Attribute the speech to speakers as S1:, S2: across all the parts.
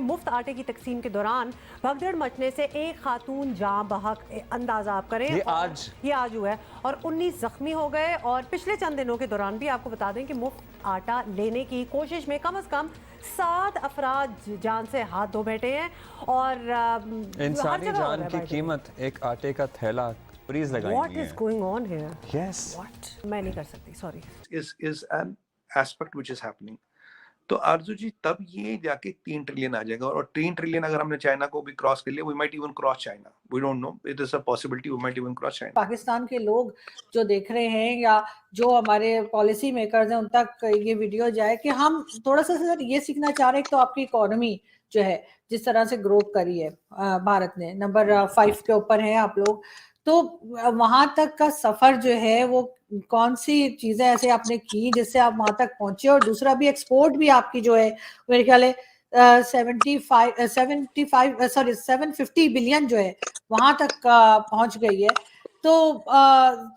S1: मुफ्त आटे की तकसीम के दौरान भगदड़ मचने से एक खातून जाँ बहक, अंदाजा आप करें ये आज हुआ है और 19 जख्मी हो गए। और पिछले चंद दिनों के दौरान भी आपको बता दें कि मुफ्त आटा लेने की कोशिश में कम से कम 7 अफराद जान से हाथ धो बैठे हैं। और
S2: इंसानी जान की कीमत एक आटे का थैला प्लीज लगाएंगे।
S1: What is going on here?
S2: Yes.
S1: What? मैं नहीं कर सकती, sorry.
S3: is an aspect which is happening. तो आरजू जी तब ये जाके 3 ट्रिलियन आ जाएगा और 3 ट्रिलियन अगर हमने चाइना को भी क्रॉस कर लिया, we might even cross China. We don't know. It is a possibility. We might even cross China.
S4: Pakistan के लोग जो देख रहे हैं या जो हमारे पॉलिसी मेकर्स हैं उन तक ये वीडियो जाए कि हम थोड़ा सा सर ये सीखना चाह रहे हैं। तो आपकी इकोनॉमी जो है जिस तरह से ग्रोथ करी है भारत ने, नंबर 5 के ऊपर हैं आप लोग, तो वहां तक का सफर जो है वो कौन सी चीजें ऐसे आपने की जिससे आप वहां तक पहुंचे। और दूसरा भी एक्सपोर्ट भी आपकी जो है मेरे ख्याल है 750 बिलियन जो है वहां तक पहुंच गई है। तो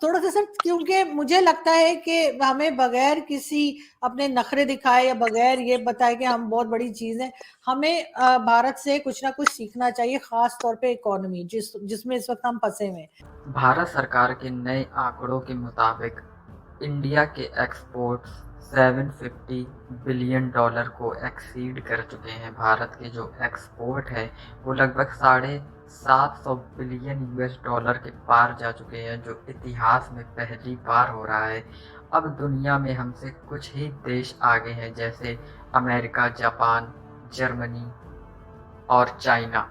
S4: थोड़ा सा सर, क्योंकि मुझे लगता है कि हमें बगैर किसी अपने नखरे दिखाए या बगैर ये बताए कि हम बहुत बड़ी चीज है, हमें भारत से कुछ ना कुछ सीखना चाहिए, खास तौर पे इकोनॉमी जिसमें इस वक्त हम फंसे हुए हैं।
S5: भारत सरकार के नए आंकड़ों के मुताबिक इंडिया के एक्सपोर्ट्स 750 बिलियन डॉलर को एक्सीड कर चुके हैं। भारत के जो एक्सपोर्ट है वो लगभग 750 बिलियन यूएस डॉलर के पार जा चुके हैं, जो इतिहास में पहली बार हो रहा है। अब दुनिया में हमसे कुछ ही देश आगे हैं, जैसे अमेरिका, जापान, जर्मनी और चाइना।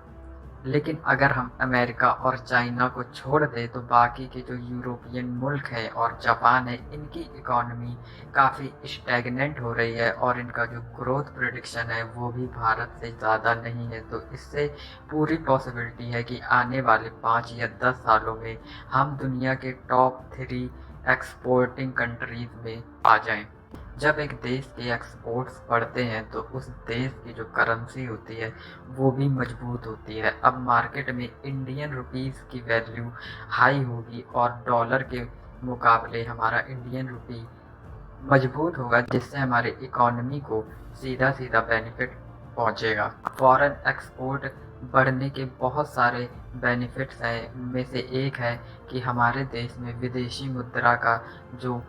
S5: लेकिन अगर हम अमेरिका और चाइना को छोड़ दें तो बाकी के जो यूरोपियन मुल्क हैं और जापान है, इनकी इकॉनमी काफ़ी स्टैग्नेंट हो रही है और इनका जो ग्रोथ प्रेडिक्शन है वो भी भारत से ज़्यादा नहीं है। तो इससे पूरी पॉसिबिलिटी है कि आने वाले 5 या 10 सालों में हम दुनिया के टॉप 3 एक्सपोर्टिंग कंट्रीज़ में आ जाएं। जब एक देश के एक्सपोर्ट्स बढ़ते हैं तो उस देश की जो करेंसी होती है वो भी मजबूत होती है। अब मार्केट में इंडियन रुपीस की वैल्यू हाई होगी और डॉलर के मुकाबले हमारा इंडियन रुपी मजबूत होगा, जिससे हमारे इकोनॉमी को सीधा सीधा बेनिफिट पहुंचेगा। फॉरेन एक्सपोर्ट बढ़ने के बहुत सारे बेनिफिट्स हैं, उनमें से एक है कि हमारे देश में विदेशी मुद्रा का जो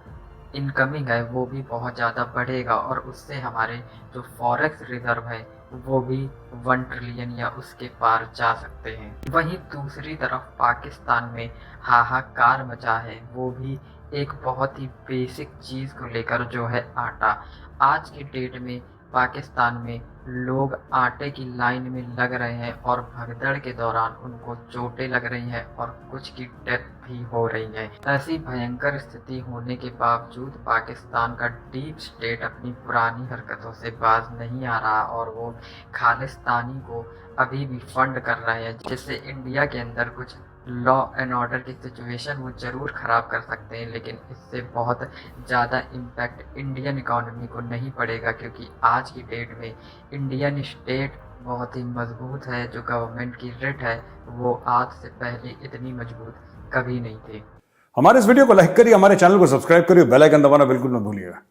S5: इनकमिंग है वो भी बहुत ज़्यादा बढ़ेगा और उससे हमारे जो फॉरेक्स रिजर्व है वो भी 1 ट्रिलियन या उसके पार जा सकते हैं। वहीं दूसरी तरफ पाकिस्तान में हाहाकार मचा है, वो भी एक बहुत ही बेसिक चीज़ को लेकर, जो है आटा। आज की डेट में पाकिस्तान में लोग आटे की लाइन में लग रहे हैं और भगदड़ के दौरान उनको चोटें लग रही हैं और कुछ की डेथ भी हो रही है। ऐसी भयंकर स्थिति होने के बावजूद पाकिस्तान का डीप स्टेट अपनी पुरानी हरकतों से बाज नहीं आ रहा और वो खालिस्तानी को अभी भी फंड कर रहे हैं, जिससे इंडिया के अंदर कुछ लॉ एंड ऑर्डर की सिचुएशन वो ज़रूर ख़राब कर सकते हैं, लेकिन इससे बहुत ज़्यादा इम्पैक्ट इंडियन इकोनॉमी को नहीं पड़ेगा, क्योंकि आज की डेट में इंडियन स्टेट बहुत ही मजबूत है। जो गवर्नमेंट की रेट है वो आज से पहले इतनी मजबूत कभी नहीं थी।
S6: हमारे इस वीडियो को लाइक करिए, हमारे चैनल को सब्सक्राइब करिए, बेल आइकन दबाना बिल्कुल न भूलिएगा।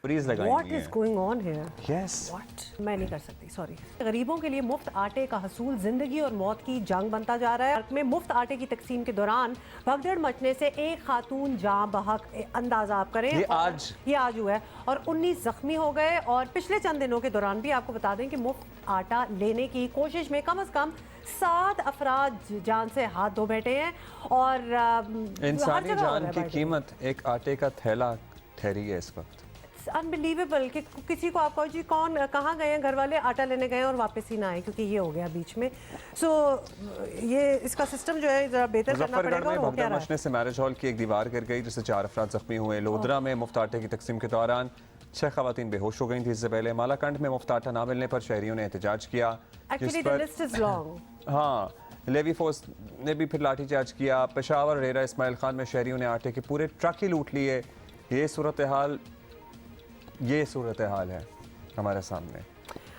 S2: प्लीज लगाएंगे।
S1: What is going on here?
S2: Yes.
S1: What? मैं नहीं कर सकती, सॉरी। गरीबों के लिए मुफ्त आटे का हसूल जिंदगी और मौत की जंग बनता जा रहा है। भारत में मुफ्त आटे की तकसीम के दौरान भगदड़ मचने से एक खातून जाँ बहक, अंदाजा आप करें ये आज हुआ है और 19 जख्मी हो गए। और पिछले चंद दिनों के दौरान भी आपको बता दें कि मुफ्त आटा लेने की कोशिश में कम से कम 7 अफराद जान से हाथ धो बैठे हैं। और
S2: इंसानी जान की कीमत एक आटे का थैला ठहरी है इस वक्त।
S1: अनबिलीवेबल कि किसी को आप कहो जी कौन कहाँ गए हैं, घर वाले आटा लेने गए और वापस ही ना आए, क्योंकि ये हो गया बीच में। सो ये इसका सिस्टम जो है जरा बेहतर करना पड़ेगा। और
S2: भगदड़ मचने से मैरिज हॉल की एक दीवार गिर गई, जिससे 4 अफराद जख्मी हुए। लोधरा में मुफ्त आटे की तकसीम के दौरान 6 खवातीन बेहोश हो गई थी। इससे पहले मालाकंड में मुफ्त आटा ना मिलने पर शहरियों ने एहतजाज किया। हाँ, लेवी फोर्स ने भी फिर लाठीचार्ज किया। पेशावर रेरा इस्माइल खान में शहरियों ने आटे के पूरे ट्रक ही लूट लिए। ये सूरत हाल है हमारे सामने।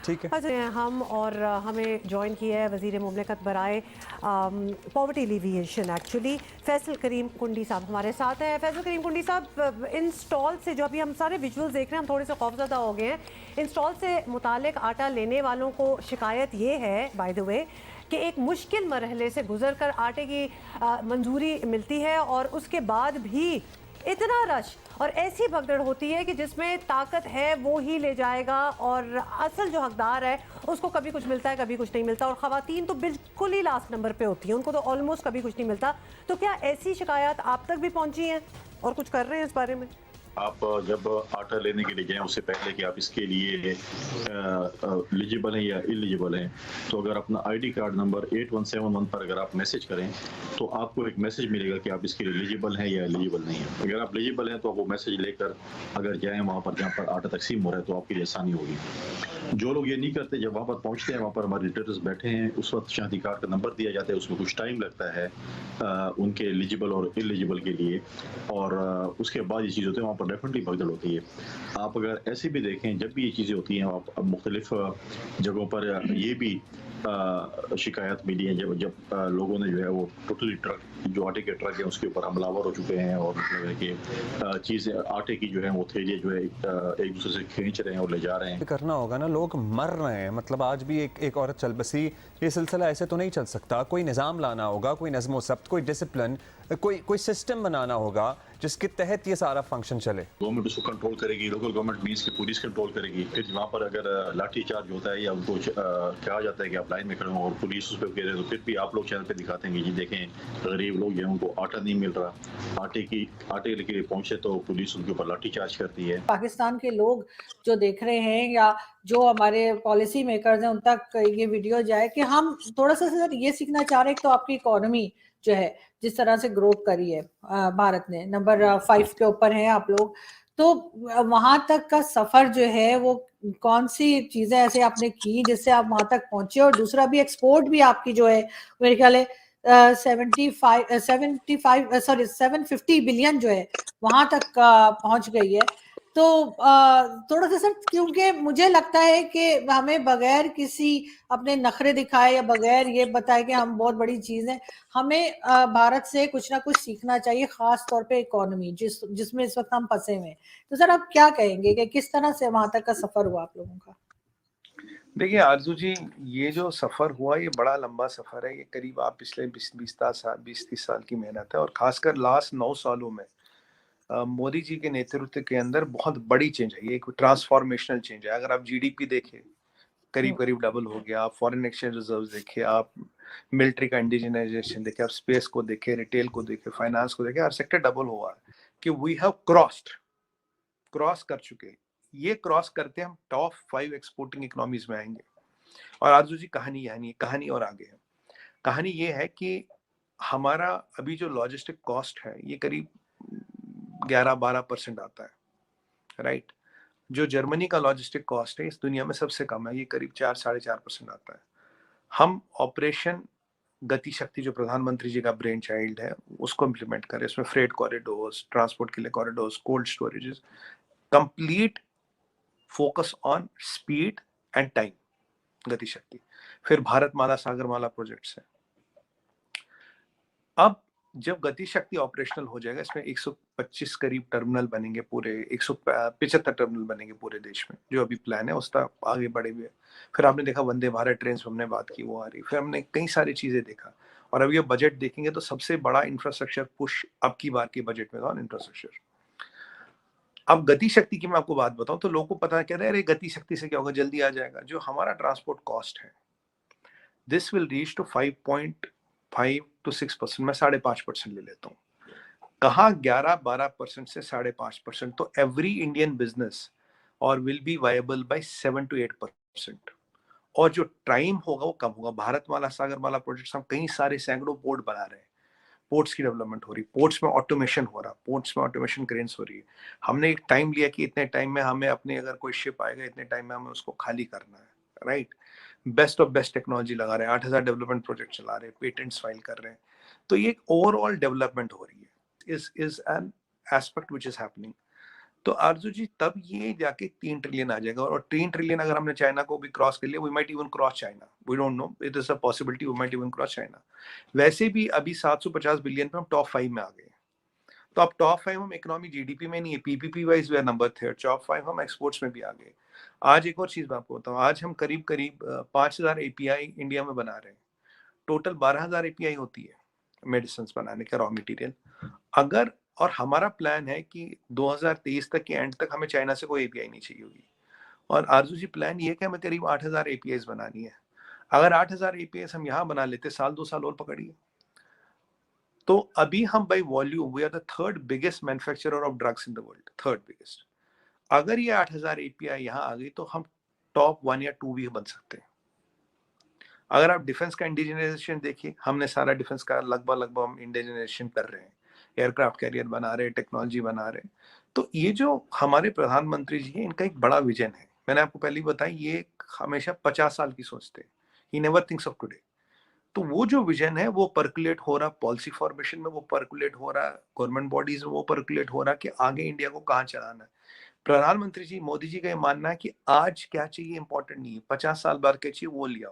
S2: ठीक है।
S1: अच्छा, हम और हमें ज्वाइन किया है वज़ीर मुमलिकत बराए पॉवर्टी एलिविएशन एक्चुअली फैसल करीम कुंडी साहब हमारे साथ हैं। फैसल करीम कुंडी साहब, इन स्टॉल से जो अभी हम सारे विजुअल्स देख रहे हैं हम थोड़े से खौफज़दा हो गए हैं। इन स्टॉल से मुतालिक आटा लेने वालों को शिकायत ये है बाय द वे कि एक मुश्किल मरहले से गुजर कर आटे की मंजूरी मिलती है और उसके बाद भी इतना रश और ऐसी भगदड़ होती है कि जिसमें ताकत है वो ही ले जाएगा और असल जो हकदार है उसको कभी कुछ मिलता है कभी कुछ नहीं मिलता, और ख़वातीन तो बिल्कुल ही लास्ट नंबर पे होती हैं, उनको तो ऑलमोस्ट कभी कुछ नहीं मिलता। तो क्या ऐसी शिकायत आप तक भी पहुंची हैं और कुछ कर रहे हैं इस बारे में?
S7: आप जब आटा लेने के लिए जाएं उससे पहले कि आप इसके लिए एलिजिबल हैं या इलिजिबल हैं, तो अगर अपना आईडी कार्ड नंबर 8171 पर अगर आप मैसेज करें तो आपको एक मैसेज मिलेगा कि आप इसके लिए एलिजिबल हैं या एलिजिबल नहीं है। अगर आप एलिजिबल हैं तो आप वो मैसेज लेकर अगर जाएं वहाँ पर जहाँ पर आटा तकसीम हो रहा है तो आपके लिए आसानी होगी। जो लोग ये नहीं करते, जब वहाँ पर पहुँचते हैं वहाँ पर हमारे रिलेटर्स बैठे हैं, उस वक्त शनाख्ती कार्ड का नंबर दिया जाता है, उसमें कुछ टाइम लगता है उनके एलिजिबल और इलिजिबल के लिए, और उसके बाद ये चीज़ होती है वहाँ पर डेफिनेटली भगदड़ होती है। आप अगर ऐसे भी देखें जब भी ये चीज़ें होती हैं आप मुख्तलिफ जगहों पर ये भी शिकायत मिली है जब लोगों ने जो है वो टोटली ट्रक जो आटे के ट्रक है उसके ऊपर हमलावर हो चुके हैं और मतलब है कि चीज़ें आटे की जो है वो थैलियाँ जो है एक दूसरे से खींच रहे हैं और ले जा रहे हैं।
S2: करना होगा ना, लोग मर रहे हैं, मतलब आज भी एक औरत चल बसी, ये सिलसिला ऐसे तो नहीं चल सकता। कोई निज़ाम लाना होगा, कोई नज़्म व ज़ब्त, कोई डिसिप्लिन, कोई सिस्टम बनाना होगा जिसके तहत ये सारा फंक्शन चले।
S7: गवर्नमेंट उसको कंट्रोल करेगी, लोकल गवर्नमेंट मींस की पुलिस कंट्रोल करेगी। फिर वहाँ पर अगर लाठी चार्ज होता है या उनको कहा जाता है कि आप लाइन में खड़े हो और पुलिस उस पर कह रहे हैं, तो फिर भी आप लोग चैनल पे दिखाते हैं कि जी देखें गरीब लोग हैं उनको आटा नहीं मिल रहा, आटे लेके पहुंचे तो पुलिस उनके ऊपर लाठी चार्ज करती है।
S4: पाकिस्तान के लोग जो देख रहे हैं या जो हमारे पॉलिसी मेकर्स हैं उन तक ये वीडियो जाए कि हम थोड़ा सा सर ये सीखना चाह रहे हैं। तो आपकी इकोनॉमी जो है जिस तरह से ग्रोथ करी है भारत ने, नंबर 5 के ऊपर हैं आप लोग, तो वहां तक का सफर जो है वो कौन सी चीजें ऐसे आपने की जिससे आप वहां तक पहुंचे? और दूसरा भी एक्सपोर्ट भी आपकी जो है मेरे ख्याल है 750 बिलियन जो है वहां तक पहुंच गई है। तो थोड़ा सा सर, क्योंकि मुझे लगता है कि हमें बगैर किसी अपने नखरे दिखाए या बगैर ये बताए कि हम बहुत बड़ी चीज है, हमें भारत से कुछ ना कुछ सीखना चाहिए, खास तौर पे इकोनॉमी जिसमें इस वक्त हम फंसे हुए हैं। तो सर आप क्या कहेंगे कि किस तरह से वहां तक का सफर हुआ आप लोगों का?
S3: देखिए आरजू जी, ये जो सफ़र हुआ ये बड़ा लंबा सफ़र है। ये करीब आप पिछले 20-30 साल की मेहनत है, और खासकर लास्ट 9 सालों में मोदी जी के नेतृत्व के अंदर बहुत बड़ी चेंज है। ये एक ट्रांसफॉर्मेशनल चेंज है। अगर आप जीडीपी देखें करीब करीब डबल हो गया, आप फॉरेन एक्सचेंज रिजर्व देखें, आप मिलिट्री का इंडिजिनाइजेशन देखें, आप स्पेस को देखें, रिटेल को देखें, फाइनेंस को देखें, हर सेक्टर डबल हुआ है कि वी हैव क्रॉस कर चुके हैं। ये क्रॉस करते हम टॉप 5 एक्सपोर्टिंग इकोनॉमीज में आएंगे। और आरजू जी कहानी और आगे है। कहानी ये है कि हमारा अभी जो लॉजिस्टिक कॉस्ट है ये करीब 11-12% आता है, राइट। जो जर्मनी का लॉजिस्टिक कॉस्ट है इस दुनिया में सबसे कम है, ये करीब 4-4.5% आता है। हम ऑपरेशन गति शक्ति जो प्रधानमंत्री जी का ब्रेन चाइल्ड है उसको इम्प्लीमेंट करें। इसमें फ्रेट कॉरिडोर्स, ट्रांसपोर्ट के लिए corridors, cold storages, complete focus on speed and time, गति शक्ति। फिर भारतमाला सागरमाला प्रोजेक्ट्स है। अब जब गति शक्ति ऑपरेशनल हो जाएगा, इसमें 125 करीब टर्मिनल बनेंगे, पूरे 175 टर्मिनल बनेंगे पूरे देश में। जो अभी प्लान है उसका आगे बढ़े हुए। फिर आपने देखा वंदे भारत ट्रेन, हमने बात की वो आ रही। फिर हमने कई सारी चीजें देखा, और अब ये बजट देखेंगे तो सबसे बड़ा इंफ्रास्ट्रक्चर पुश अब की बार के बजट में था इंफ्रास्ट्रक्चर। अब गति शक्ति की मैं आपको बात बताऊं तो लोगों को पता है, कह रहे हैं अरे गति शक्ति से क्या होगा, जल्दी आ जाएगा। जो हमारा ट्रांसपोर्ट कॉस्ट है this will reach to 5.5 to 6%, मैं 5.5% ले लेता हूँ। कहा 11-12% से 5.5%, तो एवरी इंडियन बिजनेस और will be viable by 7 to 8%। और जो टाइम होगा वो कम होगा। भारतमाला सागरमाला प्रोजेक्ट्स, हम कई सारे सैकड़ों पोर्ट बना रहे हैं, पोर्ट्स की डेवलपमेंट हो रही, पोर्ट्स में ऑटोमेशन हो रहा, पोर्ट्स में ऑटोमेशन क्रेन्स हो रही है। हमने एक टाइम लिया कि इतने टाइम में हमें अपने अगर कोई शिप आएगा इतने टाइम में हमें उसको खाली करना है, right. Best of best technology लगा रहे हैं, 8000 डेवलपमेंट प्रोजेक्ट चला रहे हैं, पेटेंट्स फाइल कर रहे हैं। तो ये एक ओवरऑल डेवलपमेंट हो रही है, is an aspect which is happening. तो आरजू जी तब ये जाके 3 ट्रिलियन आ जाएगा, और 3 ट्रिलियन अगर हमने चाइना को भी क्रॉस कर लिया, we might even cross China, we don't know, it is a possibility, we might even cross China. वैसे भी अभी 750 बिलियन पे हम टॉप 5 में आ गए। तो अब टॉप 5 हम इकोनॉमी जीडीपी में नहीं है, PPP wise we are number 3, top 5 हम एक्सपोर्ट्स में भी आ गए। आज एक और चीज मैं आपको बताऊं, आज हम करीब करीब 5000 एपीआई इंडिया में बना रहे हैं। टोटल 12000 एपीआई होती है मेडिसिन बनाने का, रॉ मटेरियल। अगर, और हमारा प्लान है कि 2023 तक के एंड तक हमें चाइना से कोई एपीआई नहीं चाहिए होगी। और आरजू जी प्लान ये है कि हमें करीब 8000 एपीआई बनानी है। अगर 8000 एपीआई हम यहाँ बना लेते, साल 2 साल और पकड़िए, तो अभी हम by volume we are the third biggest manufacturer of drugs in the world, third biggest. अगर ये 8000 एपीआई यहाँ आ गई तो हम टॉप 1 या 2 भी बन सकते हैं। अगर आप डिफेंस का इंडिजिनाइजेशन देखिए, हमने सारा डिफेंस का लगभग हम इंडिजिनाइजेशन कर रहे हैं, एयरक्राफ्ट कैरियर बना रहे हैं, टेक्नोलॉजी बना रहे हैं। तो ये जो हमारे प्रधानमंत्री जी हैं, इनका एक बड़ा विजन है। मैंने आपको पहले ही बताया, ये हमेशा 50 साल की सोचते हैं, he never thinks of today. तो वो जो विजन है वो पर्कुलेट हो रहा, पॉलिसी फॉर्मेशन में वो पर्कुलेट हो रहा, गवर्नमेंट बॉडीज में वो पर्कुलेट हो रहा कि आगे इंडिया को कहाँ चलाना है। प्रधानमंत्री जी मोदी जी का ये मानना है कि आज क्या चाहिए इंपॉर्टेंट नहीं है, 50 साल बाद क्या चाहिए वो लिया।